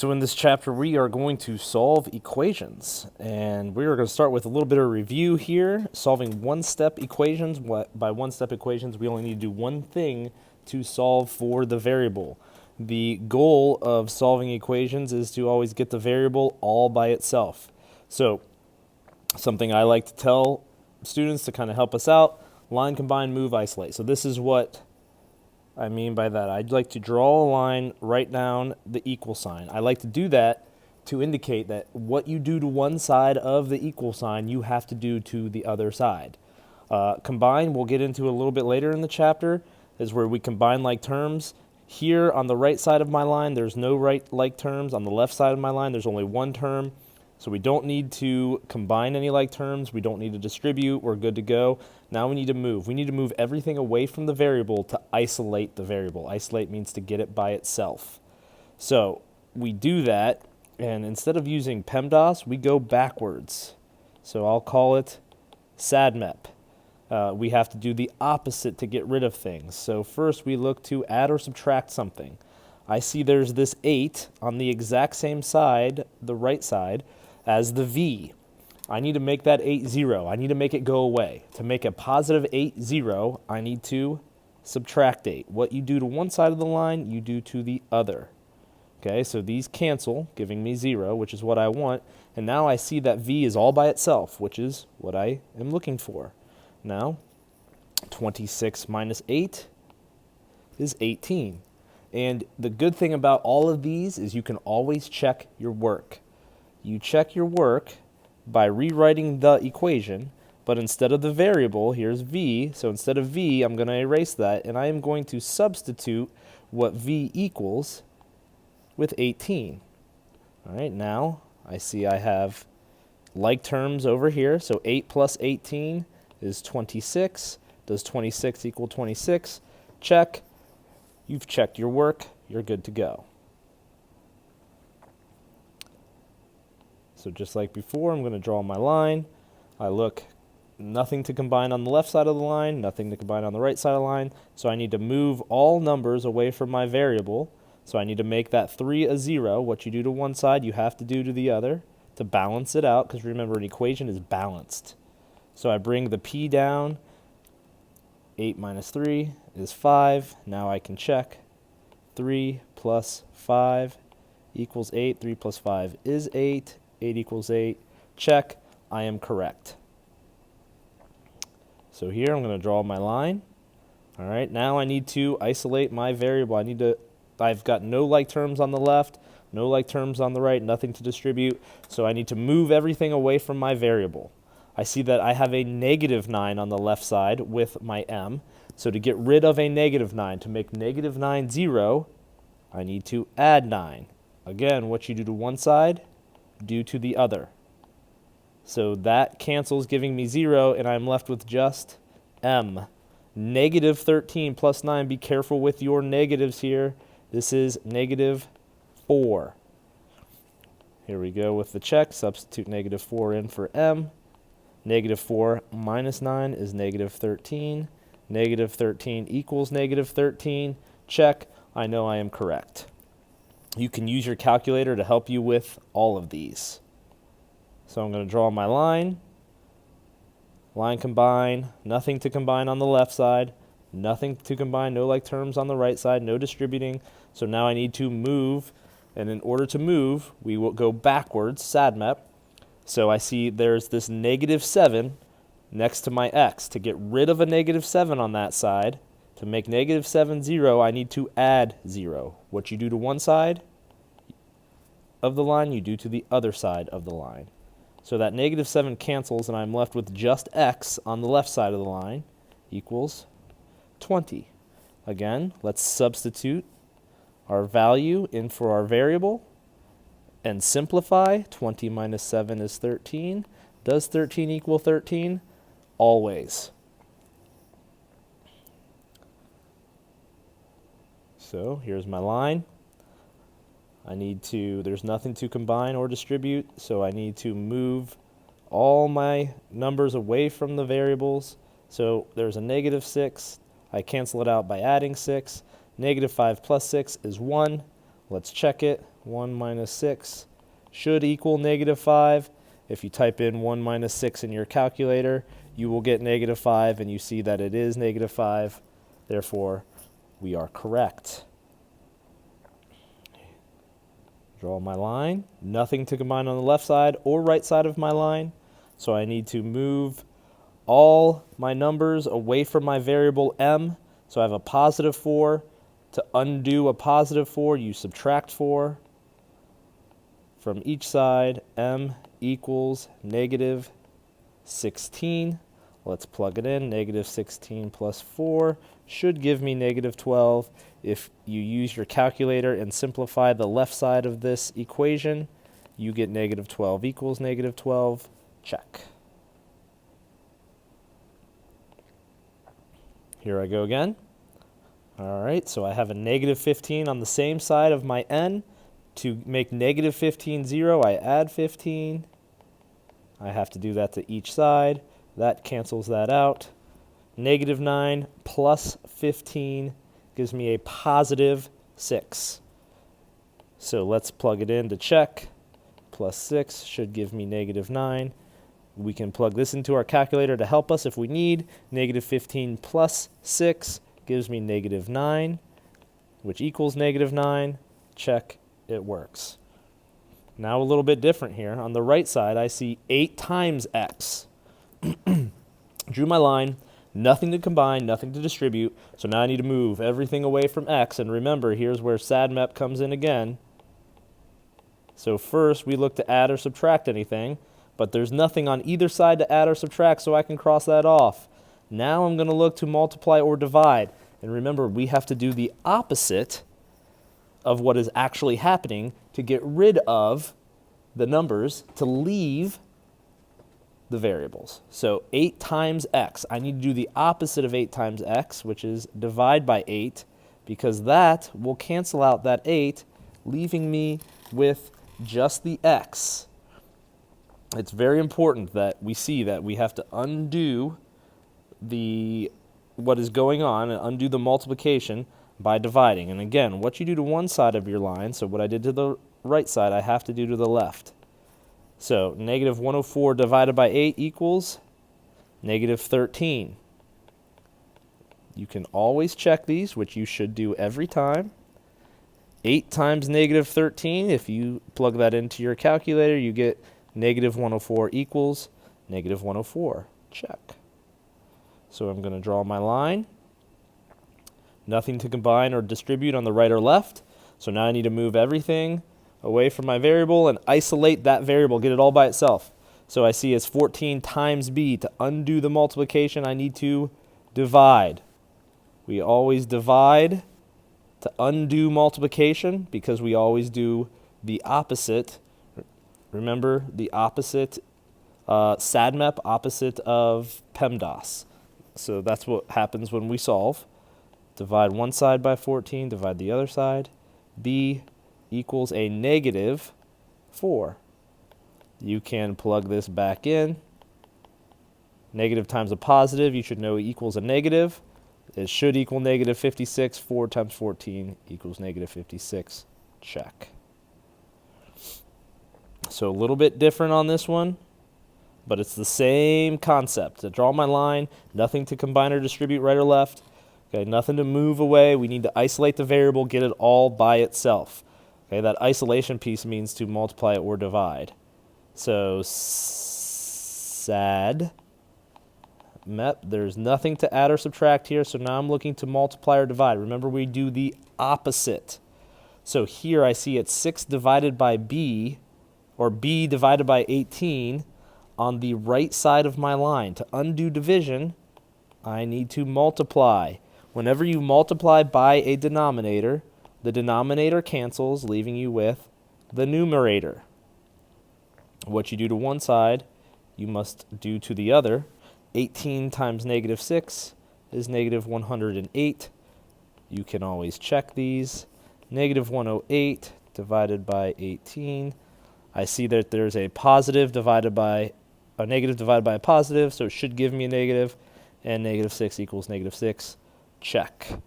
So in this chapter, we are going to solve equations, and we are going to start with a little bit of review here, solving one-step equations. By one-step equations, we only need to do one thing to solve for the variable. The goal of solving equations is to always get the variable all by itself. So something I like to tell students to kind of help us out: line, combine, move, isolate. So this is what I mean by that. I'd like to draw a line, write down the equal sign. I like to do that to indicate that what you do to one side of the equal sign, you have to do to the other side. Combine, we'll get into a little bit later in the chapter, is where we combine like terms. Here on the right side of my line, there's no right like terms. On the left side of my line, there's only one term. So we don't need to combine any like terms. We don't need to distribute. We're good to go. Now we need to move. We need to move everything away from the variable to isolate the variable. Isolate means to get it by itself. So we do that, and instead of using PEMDAS, we go backwards. So I'll call it SADMEP. We have to do the opposite to get rid of things. So first we look to add or subtract something. I see there's this 8 on the exact same side, the right side, as the V. I need to make that 8 0. I need to make it go away. To make a positive 8 0, I need to subtract 8. What you do to one side of the line, you do to the other. Okay, so these cancel, giving me 0, which is what I want. And now I see that V is all by itself, which is what I am looking for. Now, 26 minus 8 is 18. And the good thing about all of these is you can always check your work. You check your work by rewriting the equation, but instead of the variable, here's V. So instead of V, I'm going to erase that, and I am going to substitute what V equals with 18. All right, now I see I have like terms over here. So 8 plus 18 is 26. Does 26 equal 26? Check. You've checked your work. You're good to go. So just like before, I'm going to draw my line. I look, nothing to combine on the left side of the line, nothing to combine on the right side of the line. So I need to move all numbers away from my variable. So I need to make that 3 a 0. What you do to one side, you have to do to the other to balance it out, because remember, an equation is balanced. So I bring the P down. 8 minus 3 is 5. Now I can check. 3 plus 5 equals 8. 3 plus 5 is 8. 8 equals 8. Check. I am correct. So here I'm going to draw my line. All right, now I need to isolate my variable. I've got no like terms on the left, no like terms on the right, nothing to distribute. So I need to move everything away from my variable. I see that I have a negative 9 on the left side with my M. So to get rid of a negative 9, to make negative 9 0, I need to add 9. Again, what you do to one side, do to the other. So that cancels, giving me 0, and I'm left with just M. Negative 13 plus 9, be careful with your negatives here. This is negative 4. Here we go with the check. Substitute negative 4 in for M. Negative 4 minus 9 is negative 13. Negative 13 equals negative 13. Check. I know I am correct. You can use your calculator to help you with all of these. So I'm going to draw my line. Line combine. Nothing to combine on the left side. Nothing to combine. No like terms on the right side. No distributing. So now I need to move. And in order to move, we will go backwards, SADMEP. So I see there's this negative 7 next to my x. To get rid of a negative 7 on that side, to make negative 7 0, I need to add 0. What you do to one side of the line, you do to the other side of the line. So that negative 7 cancels, and I'm left with just x on the left side of the line equals 20. Again, let's substitute our value in for our variable and simplify. 20 minus 7 is 13. Does 13 equal 13? Always. So here's my line. There's nothing to combine or distribute, so I need to move all my numbers away from the variables. So there's a negative 6. I cancel it out by adding 6. Negative 5 plus 6 is 1. Let's check it. 1 minus 6 should equal negative 5. If you type in 1 minus 6 in your calculator, you will get negative 5, and you see that it is negative 5. Therefore, we are correct. Draw my line. Nothing to combine on the left side or right side of my line. So I need to move all my numbers away from my variable m. So I have a positive 4. To undo a positive 4, you subtract 4 from each side. M equals negative 16. Let's plug it in. Negative 16 plus 4 should give me negative 12. If you use your calculator and simplify the left side of this equation, you get negative 12 equals negative 12. Check. Here I go again. All right, so I have a negative 15 on the same side of my n. To make negative 15 0, I add 15. I have to do that to each side. That cancels that out. Negative 9 plus 15 gives me a positive 6. So let's plug it in to check. Plus 6 should give me negative 9. We can plug this into our calculator to help us if we need. Negative 15 plus 6 gives me negative 9, which equals negative 9. Check, it works. Now a little bit different here. On the right side, I see 8 times x. Drew my line, nothing to combine, nothing to distribute, so now I need to move everything away from x, and remember, here's where SADMEP comes in again. So first, we look to add or subtract anything, but there's nothing on either side to add or subtract, so I can cross that off. Now I'm going to look to multiply or divide, and remember, we have to do the opposite of what is actually happening to get rid of the numbers, to leave the variables. So 8 times x. I need to do the opposite of 8 times x, which is divide by 8, because that will cancel out that 8, leaving me with just the x. It's very important that we see that we have to undo what is going on and undo the multiplication by dividing. And again, what you do to one side of your line, so what I did to the right side, I have to do to the left. So negative 104 divided by 8 equals negative 13. You can always check these, which you should do every time. 8 times negative 13, if you plug that into your calculator, you get negative 104 equals negative 104. Check. So I'm going to draw my line. Nothing to combine or distribute on the right or left. So now I need to move everything away from my variable and isolate that variable, get it all by itself. So I see it's 14 times b. To undo the multiplication, I need to divide. We always divide to undo multiplication because we always do the opposite. Remember, the opposite, SADMEP, opposite of PEMDAS. So that's what happens when we solve. Divide one side by 14, divide the other side. b equals a negative 4. You can plug this back in. Negative times a positive, you should know equals a negative. It should equal negative 56. 4 times 14 equals negative 56. Check. So a little bit different on this one, but it's the same concept. To draw my line, nothing to combine or distribute right or left. Okay, nothing to move away. We need to isolate the variable, get it all by itself. Okay, that isolation piece means to multiply or divide. So SAD, MEP, there's nothing to add or subtract here, so now I'm looking to multiply or divide. Remember, we do the opposite. So here I see it's 6 divided by b, or b divided by 18, on the right side of my line. To undo division, I need to multiply. Whenever you multiply by a denominator, the denominator cancels, leaving you with the numerator. What you do to one side, you must do to the other. 18 times negative 6 is negative 108. You can always check these. Negative 108 divided by 18. I see that there's a positive divided by a negative divided by a positive, so it should give me a negative, and negative 6 equals negative 6. Check.